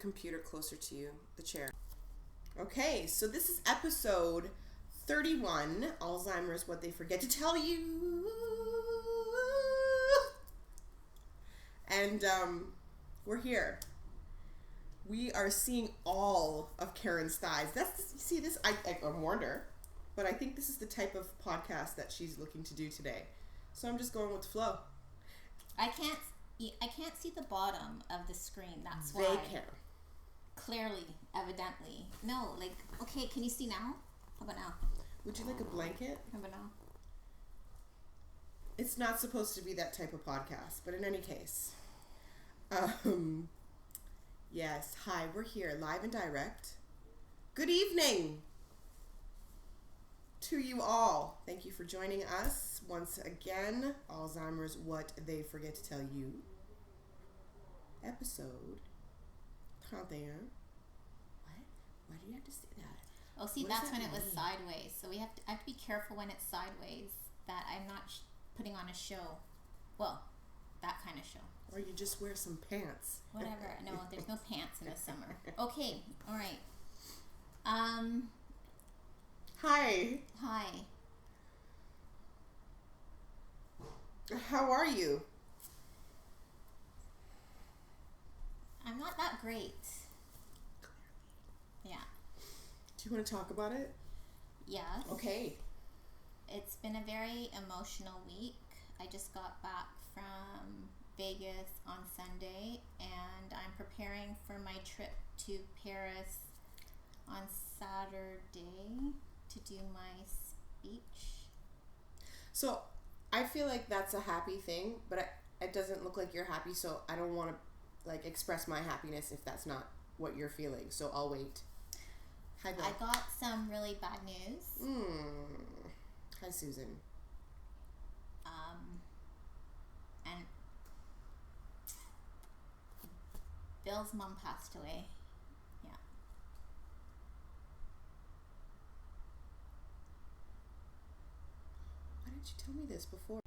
computer closer to you, the chair. Okay, so this is episode 31, Alzheimer's, What They Forget to Tell You. And we're here. We are seeing all of Karen's thighs. You see this? I warned her, but I think this is the type of podcast that she's looking to do today. So I'm just going with the flow. I can't see the bottom of the screen. That's why. They can. Clearly, evidently. No, like, okay, can you see now? How about now? Would you like a blanket? How about now? It's not supposed to be that type of podcast, but in any case. Yes, hi, we're here, live and direct. Good evening to you all. Thank you for joining us once again. Alzheimer's, What They Forget to Tell You. Episode 31. What? Why do you have to say that? Oh, see, that's when it was sideways. So I have to be careful when it's sideways that I'm not putting on a show. Well, that kind of show. Or you just wear some pants. Whatever. No, there's no pants in the summer. Okay. All right. Hi. Hi. How are you? I'm not that great. Yeah. Do you want to talk about it? Yes. Okay. It's been a very emotional week. I just got back from Vegas on Sunday, and I'm preparing for my trip to Paris on Saturday to do my speech. So I feel like that's a happy thing, but it doesn't look like you're happy, so I don't want to express my happiness if that's not what you're feeling, so I'll wait. Hi, Bill. I got some really bad news. Hi, Susan. And Bill's mom passed away. Yeah. Why didn't you tell me this before?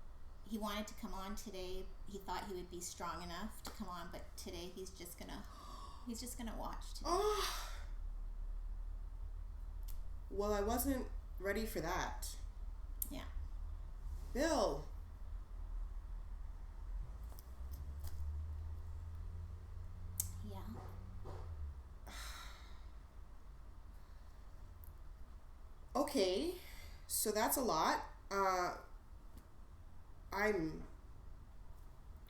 He wanted to come on today. He thought he would be strong enough to come on, but today he's just gonna watch today. Oh. Well, I wasn't ready for that. Yeah. Bill. Yeah. Okay, so that's a lot. I'm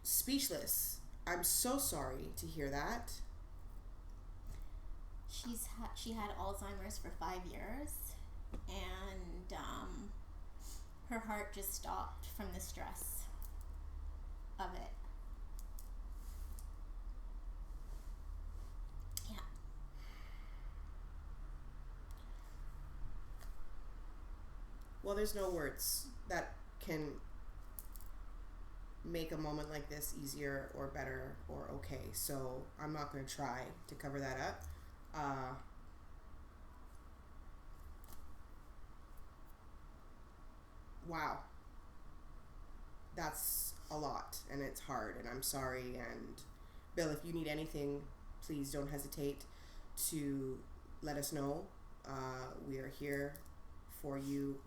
speechless. I'm so sorry to hear that. She had Alzheimer's for 5 years, and her heart just stopped from the stress of it. Yeah. Well, there's no words that can make a moment like this easier or better or okay. So I'm not going to try to cover that up. Wow. That's a lot, and it's hard, and I'm sorry. And Bill, if you need anything, please don't hesitate to let us know. We are here for you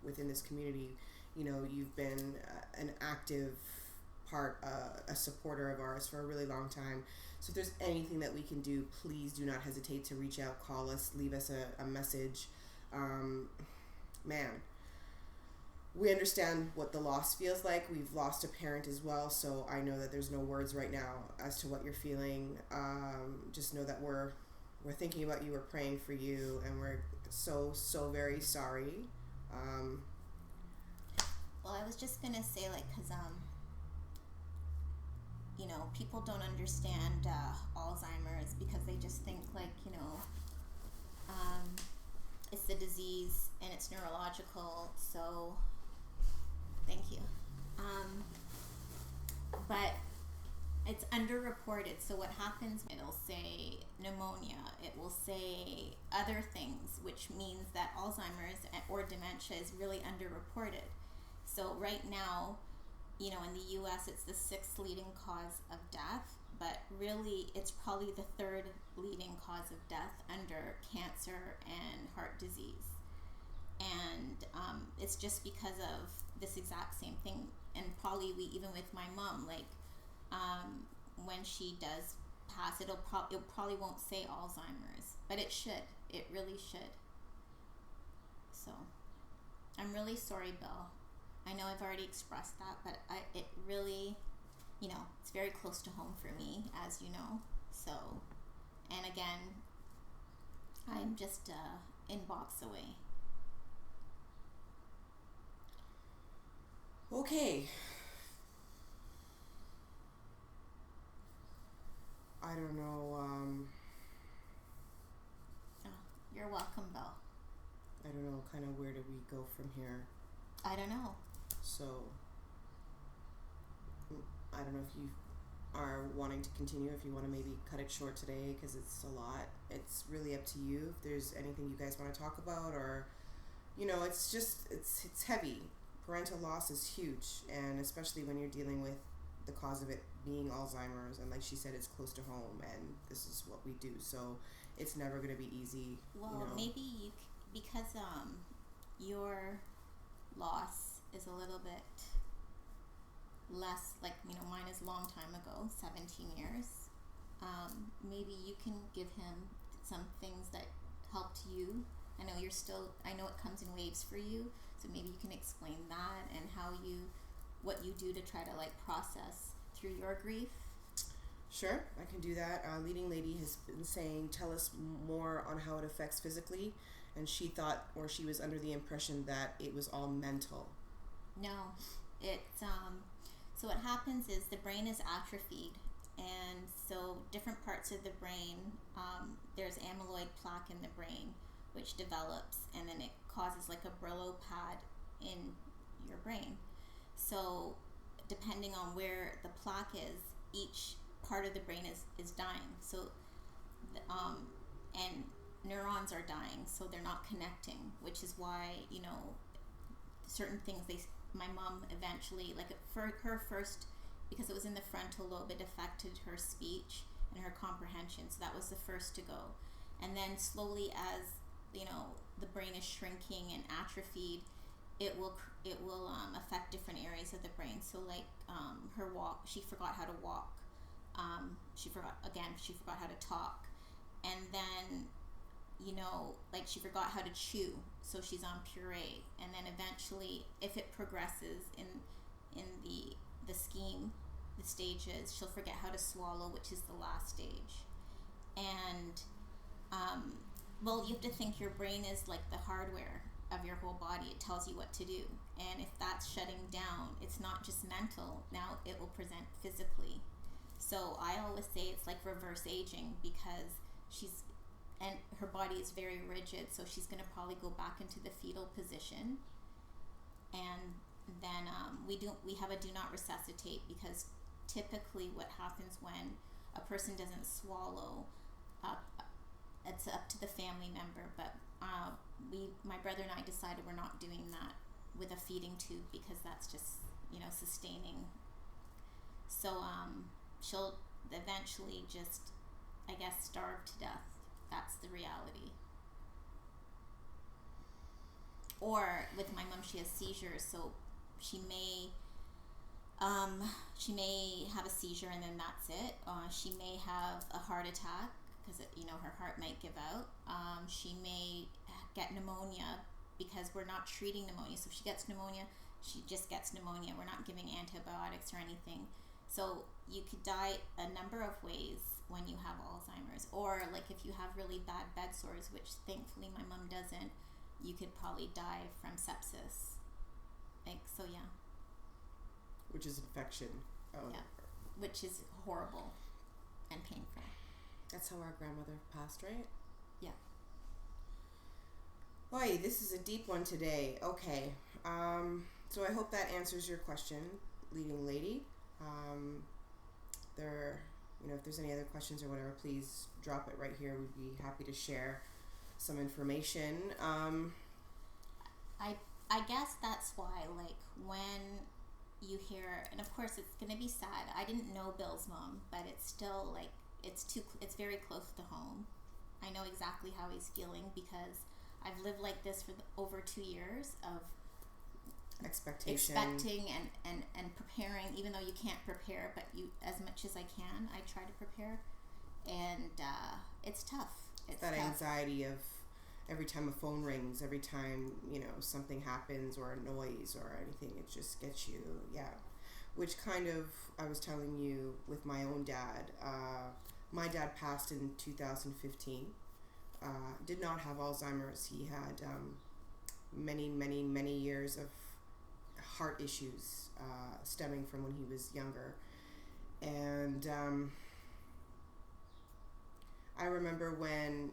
within this community. You know, you've been an active part, a supporter of ours for a really long time. So if there's anything that we can do, please do not hesitate to reach out, call us, leave us a message. Man, we understand what the loss feels like. We've lost a parent as well, so I know that there's no words right now as to what you're feeling. Just know that we're thinking about you, we're praying for you, and we're so very sorry. Well, I was just gonna say, because people don't understand Alzheimer's because they just think it's the disease and it's neurological. So, thank you. But it's underreported. So what happens? It'll say pneumonia. It will say other things, which means that Alzheimer's or dementia is really underreported. So right now, in the U.S., it's the 6th leading cause of death, but really it's probably the third leading cause of death under cancer and heart disease. And it's just because of this exact same thing. And probably even with my mom, like when she does pass, it probably won't say Alzheimer's, but it should. It really should. So I'm really sorry, Bill. I know I've already expressed that, but it really, it's very close to home for me, as you know. So, and again, I'm just inbox away. Okay. I don't know. Oh, you're welcome, Bill. I don't know. Kind of where do we go from here? I don't know. So, I don't know if you are wanting to continue. If you want to maybe cut it short today, because it's a lot. It's really up to you. If there's anything you guys want to talk about, or it's just it's heavy. Parental loss is huge, and especially when you're dealing with the cause of it being Alzheimer's, and like she said, it's close to home, and this is what we do. So it's never going to be easy. Well, maybe because your loss is a little bit less, like mine is a long time ago, 17 years. Maybe you can give him some things that helped you. I know it comes in waves for you, so maybe you can explain that and what you do to try to process through your grief. Sure, I can do that. Leading Lady has been saying, tell us more on how it affects physically, and she thought, or she was under the impression that it was all mental. No, it's so what happens is the brain is atrophied, and so different parts of the brain, there's amyloid plaque in the brain, which develops, and then it causes like a Brillo pad in your brain. So depending on where the plaque is, each part of the brain is dying. So and neurons are dying, so they're not connecting, which is why certain things my mom eventually, for her first, because it was in the frontal lobe, it affected her speech and her comprehension, so that was the first to go. And then slowly, as the brain is shrinking and atrophied, it will affect different areas of the brain. So her walk, she forgot how to walk. She forgot how to talk, and then she forgot how to chew. So she's on puree, and then eventually, if it progresses in the scheme, the stages, she'll forget how to swallow, which is the last stage. And well, you have to think your brain is like the hardware of your whole body. It tells you what to do. And if that's shutting down, it's not just mental. Now it will present physically. So I always say it's like reverse aging, because and her body is very rigid, so she's going to probably go back into the fetal position. And then we have a do not resuscitate, because typically what happens when a person doesn't swallow, it's up to the family member, but my brother and I decided we're not doing that with a feeding tube, because that's just sustaining. So she'll eventually just, I guess, starve to death. That's the reality. Or with my mom, she has seizures, so she may have a seizure and then that's it. She may have a heart attack, because her heart might give out. She may get pneumonia, because we're not treating pneumonia. So if she gets pneumonia, she just gets pneumonia. We're not giving antibiotics or anything. So you could die a number of ways when you have Alzheimer's, or if you have really bad bed sores, which thankfully my mom doesn't, you could probably die from sepsis. So yeah. Which is infection. Oh. Yeah. Which is horrible and painful. That's how our grandmother passed, right? Yeah. Boy, this is a deep one today. Okay. So I hope that answers your question, Leading Lady. If there's any other questions or whatever, please drop it right here. We'd be happy to share some information. I guess that's why, when you hear, and of course it's going to be sad. I didn't know Bill's mom, but it's still like it's very close to home. I know exactly how he's feeling because I've lived like this for over 2 years of expecting and preparing, even though you can't prepare, but you, as much as I can, I try to prepare, and it's tough. It's that tough. Anxiety of every time a phone rings, every time, something happens or a noise or anything, it just gets you. Yeah. Which kind of, I was telling you with my own dad, my dad passed in 2015, did not have Alzheimer's. He had many years of heart issues stemming from when he was younger. And I remember when,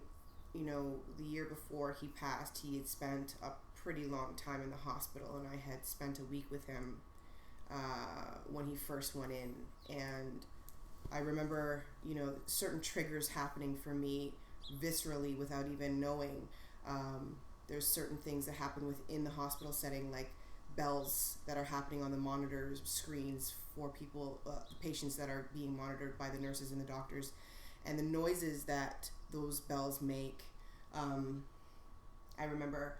the year before he passed, he had spent a pretty long time in the hospital, and I had spent a week with him when he first went in. And I remember, certain triggers happening for me viscerally without even knowing. There's certain things that happen within the hospital setting, like bells that are happening on the monitor screens for people, patients that are being monitored by the nurses and the doctors, and the noises that those bells make. I remember,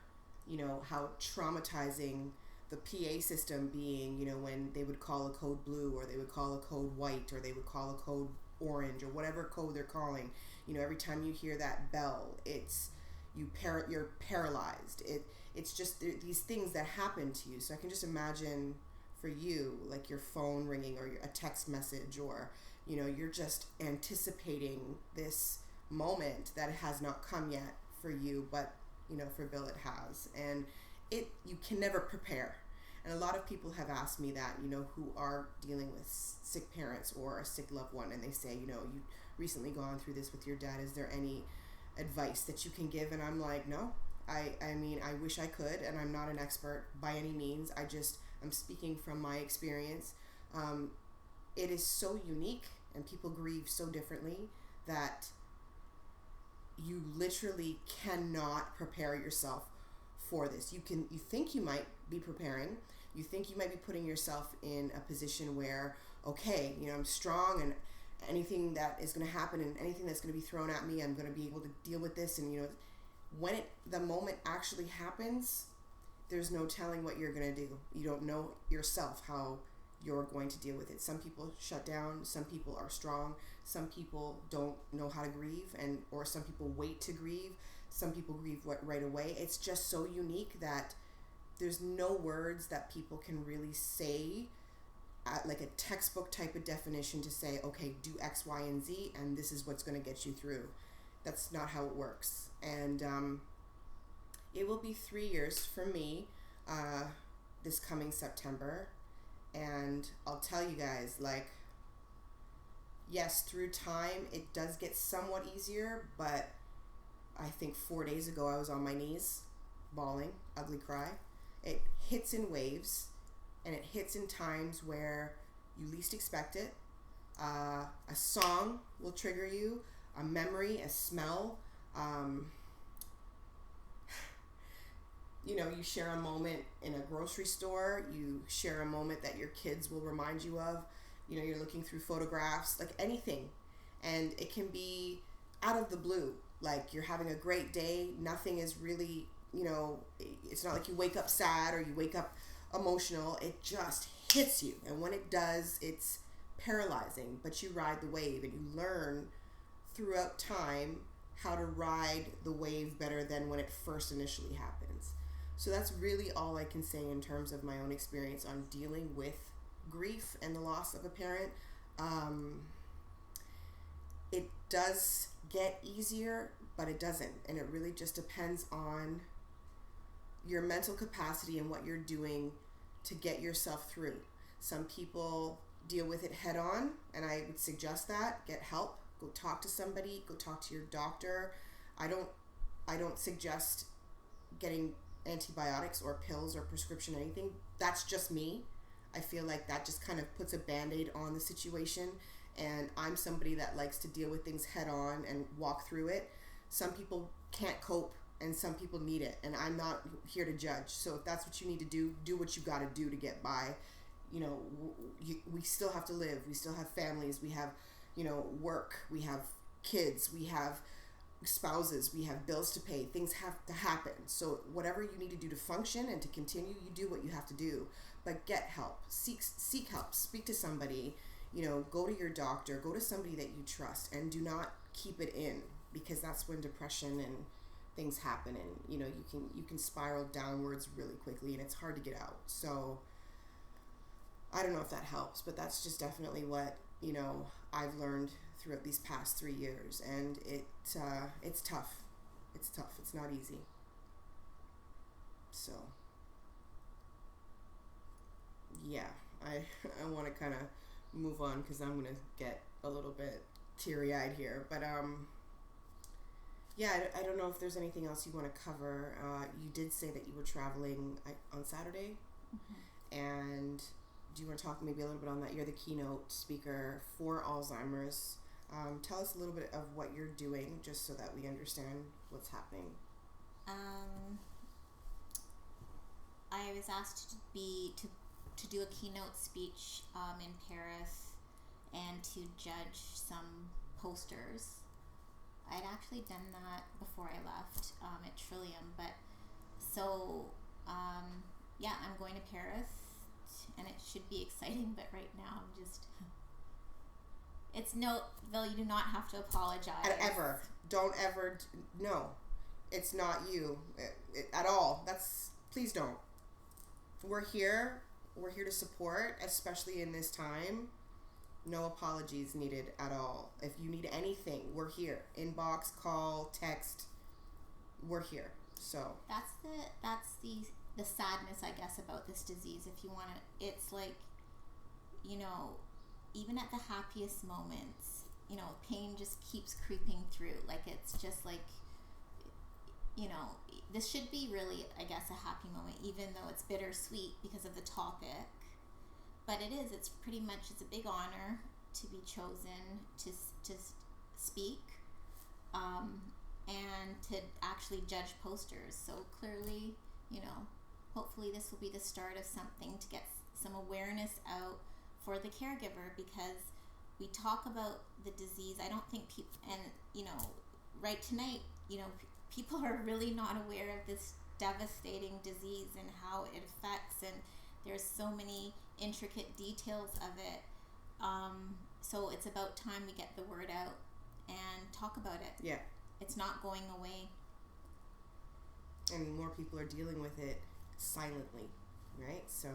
how traumatizing the PA system being, when they would call a code blue, or they would call a code white, or they would call a code orange, or whatever code they're calling. Every time you hear that bell, you're paralyzed. It's just these things that happen to you. So I can just imagine for you, like your phone ringing or a text message, or you're just anticipating this moment that has not come yet for you, but for Bill it has. And you can never prepare. And a lot of people have asked me that, who are dealing with sick parents or a sick loved one, and they say, you recently gone through this with your dad. Is there any advice that you can give? And I'm like, no. I mean, I wish I could, and I'm not an expert by any means. I'm speaking from my experience. It is so unique, and people grieve so differently, that you literally cannot prepare yourself for this. You think you might be preparing. You think you might be putting yourself in a position where, okay, I'm strong, and anything that is going to happen and anything that's going to be thrown at me, I'm going to be able to deal with this. And when the moment actually happens, there's no telling what you're going to do. You don't know yourself how you're going to deal with it. Some people shut down. Some people are strong. Some people don't know how to grieve, or some people wait to grieve. Some people grieve right away. It's just so unique that there's no words that people can really say, like a textbook type of definition to say, okay, do X, Y, and Z, and this is what's going to get you through. That's not how it works. And it will be 3 years for me this coming September. And I'll tell you guys, yes, through time, it does get somewhat easier, but I think 4 days ago I was on my knees, bawling, ugly cry. It hits in waves, and it hits in times where you least expect it. A song will trigger you, a memory, a smell. You share a moment in a grocery store. You share a moment that your kids will remind you of. You're looking through photographs, like anything. And it can be out of the blue. Like you're having a great day. Nothing is really, it's not like you wake up sad or you wake up emotional. It just hits you. And when it does, it's paralyzing. But you ride the wave, and you learn throughout time how to ride the wave better than when it first initially happens. So that's really all I can say in terms of my own experience on dealing with grief and the loss of a parent. It does get easier, but it doesn't. And it really just depends on your mental capacity and what you're doing to get yourself through. Some people deal with it head on, and I would suggest that. Get help. Go talk to somebody. Go talk to your doctor. I don't suggest getting antibiotics or pills or prescription anything. That's just me. I feel like that just kind of puts a band-aid on the situation, and I'm somebody that likes to deal with things head on and walk through it. Some people can't cope, and some people need it, and I'm not here to judge. So if that's what you need to do what you got to do to get by. you know, we still have to live. We still have families. We have, you know, work. We have kids. We have spouses. We have bills to pay. Things have to happen. So whatever you need to do to function and to continue, you do what you have to do. But get help. Seek help. Speak to somebody. You know, go to your doctor. Go to somebody that you trust, and do not keep it in, because that's when depression and things happen, and you know, you can spiral downwards really quickly, and it's hard to get out. So I don't know if that helps, but that's just definitely what, you know, I've learned throughout these past 3 years, and it's tough. It's tough. It's not easy. So yeah, I want to kind of move on, because I'm gonna get a little bit teary-eyed here, but yeah, I don't know if there's anything else you want to cover. You did say that you were traveling on Saturday, and do you want to talk maybe a little bit on that? You're the keynote speaker for Alzheimer's. Tell us a little bit of what you're doing, just so that we understand what's happening. I was asked to do a keynote speech in Paris, and to judge some posters. I'd actually done that before I left at Trillium, but so yeah, I'm going to Paris, and it should be exciting, but right now I'm just, it's no, Bill, you do not have to apologize. Don't ever, no, it's not you at all. Please don't. We're here to support, especially in this time. No apologies needed at all. If you need anything, we're here. Inbox, call, text. We're here. So that's the sadness, I guess, about this disease. If you want to, it's like, you know, even at the happiest moments, you know, pain just keeps creeping through. Like, it's just like, you know, this should be really, I guess, a happy moment, even though it's bittersweet because of the topic. But it's pretty much, it's a big honor to be chosen to speak, and to actually judge posters. So clearly, you know, hopefully this will be the start of something to get some awareness out for the caregiver, because we talk about the disease. I don't think people, and you know, right tonight, you know, people are really not aware of this devastating disease and how it affects, and there's so many intricate details of it. So it's about time we get the word out and talk about it. Yeah. It's not going away. And more people are dealing with it silently, right? So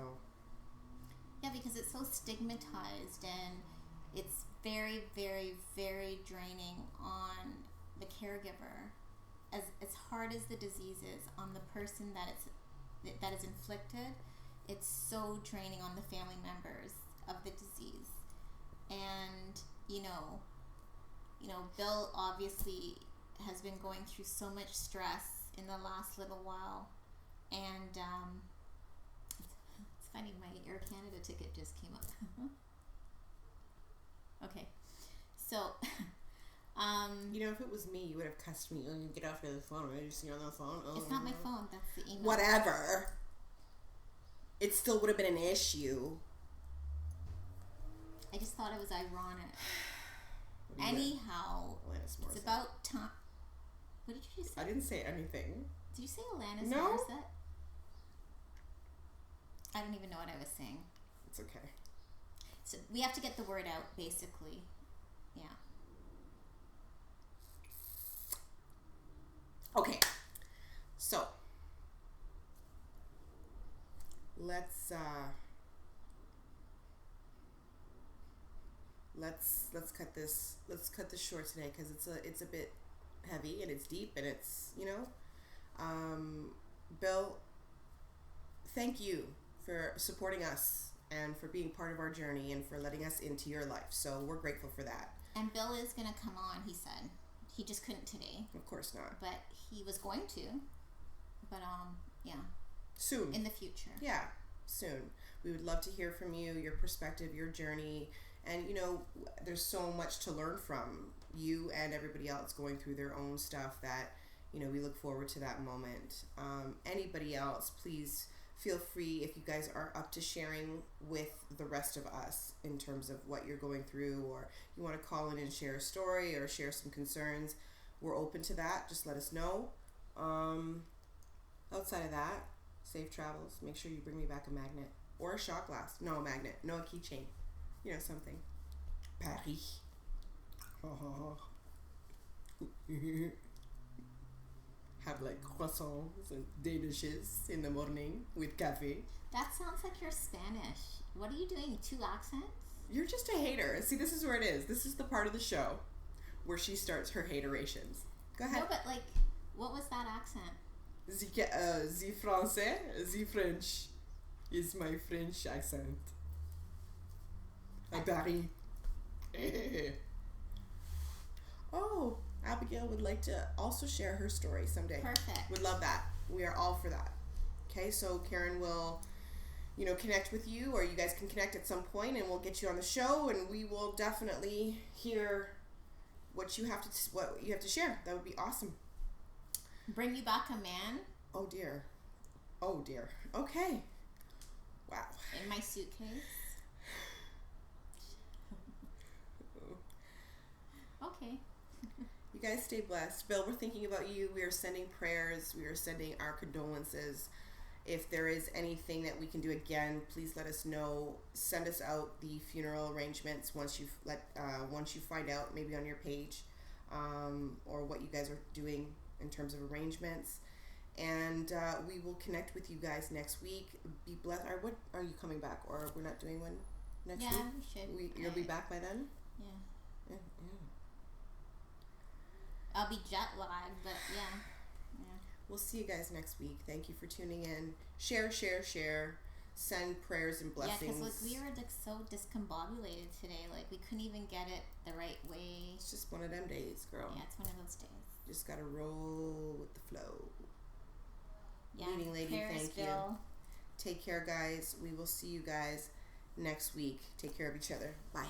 yeah, because it's so stigmatized, and it's very, very, very draining on the caregiver. As hard as the disease is on the person that is inflicted, it's so draining on the family members of the disease. And you know, Bill obviously has been going through so much stress in the last little while, and it's funny, my Air Canada ticket just came up. Okay, so you know, if it was me, you would have cussed me. Oh, you get off of the phone. Right? You see on the phone. Oh, it's not my phone. That's the email. Whatever. It still would have been an issue. I just thought it was ironic. Anyhow, it's about time. What did you just say? I didn't say anything. Did you say Alanis No. Morissette? I don't even know what I was saying. It's okay. So we have to get the word out, basically. Yeah. Okay. So let's cut this. Let's cut this short today, because it's a bit heavy, and it's deep, and it's, you know, Bill, thank you for supporting us and for being part of our journey and for letting us into your life. So we're grateful for that. And Bill is going to come on, he said. He just couldn't today. Of course not. But he was going to. But yeah. Soon. In the future. Yeah, soon. We would love to hear from you, your perspective, your journey. And, you know, there's so much to learn from you and everybody else going through their own stuff that, you know, we look forward to that moment. Anybody else, please feel free, if you guys are up to sharing with the rest of us in terms of what you're going through, or you want to call in and share a story or share some concerns, we're open to that. Just let us know. Outside of that, safe travels. Make sure you bring me back a magnet or a shot glass. No, a magnet. No, a keychain. You know, something. Paris. Have like croissants and day dishes in the morning with cafe. That sounds like you're Spanish. What are you doing? 2 accents? You're just a hater. See, this is where it is. This is the part of the show where she starts her haterations. Go ahead. No, but like, what was that accent? The français, the French is my French accent. À Paris. Oh, Abigail would like to also share her story someday. Perfect. Would love that. We are all for that. Okay, so Karen will, connect with you, or you guys can connect at some point, and we'll get you on the show, and we will definitely hear what you have to share. That would be awesome. Bring you back a man? Oh dear. Okay. Wow. In my suitcase? Okay. You guys stay blessed. Bill, we're thinking about you. We are sending prayers. We are sending our condolences. If there is anything that we can do again, please let us know. Send us out the funeral arrangements once you find out, maybe on your page, or what you guys are doing in terms of arrangements. And we will connect with you guys next week. Be blessed. What are you coming back, or we're not doing one next week? Yeah, we should. You'll be back by then? Yeah. Yeah. I'll be jet lagged, but yeah. We'll see you guys next week. Thank you for tuning in. Share. Send prayers and blessings. Yeah, because we were so discombobulated today. Like, we couldn't even get it the right way. It's just one of them days, girl. Yeah, it's one of those days. Just gotta roll with the flow. Yeah, Leading lady, thank you. Take care, guys. We will see you guys next week. Take care of each other. Bye.